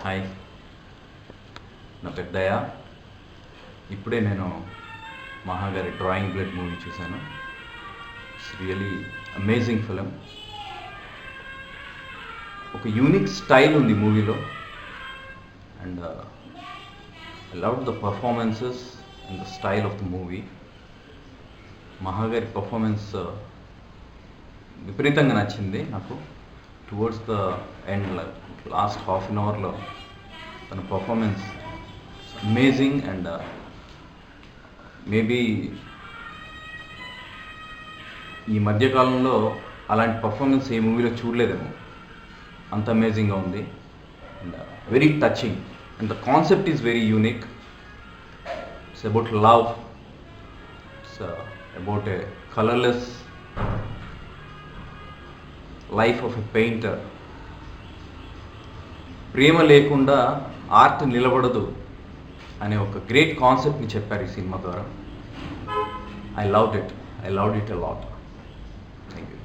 Hi, నా పెద్దయ్య. ఇప్పుడే నేను మహాగారి డ్రాయింగ్ బ్లడ్ మూవీ చూశాను. It's really amazing film. ఒక యూనిక్ స్టైల్ ఉంది మూవీలో and I love the performances and the style of the movie. మహాగారి పర్ఫార్మెన్స్ విపరీతంగా నచ్చింది నాకు. Towards the end, last half an అవర్లో తన పర్ఫార్మెన్స్ అమేజింగ్ అండ్ మేబీ ఈ మధ్యకాలంలో అలాంటి పర్ఫార్మెన్స్ ఏ మూవీలో చూడలేదేమో, అంత అమేజింగ్గా ఉంది and very touching and the concept is very unique. It's about love, it's about a colourless life of a painter. ప్రేమ లేకుండా ఆర్ట్ నిలబడదు అనే ఒక గ్రేట్ కాన్సెప్ట్ని చెప్పారు ఈ సినిమా ద్వారా. I loved it a lot. Thank you.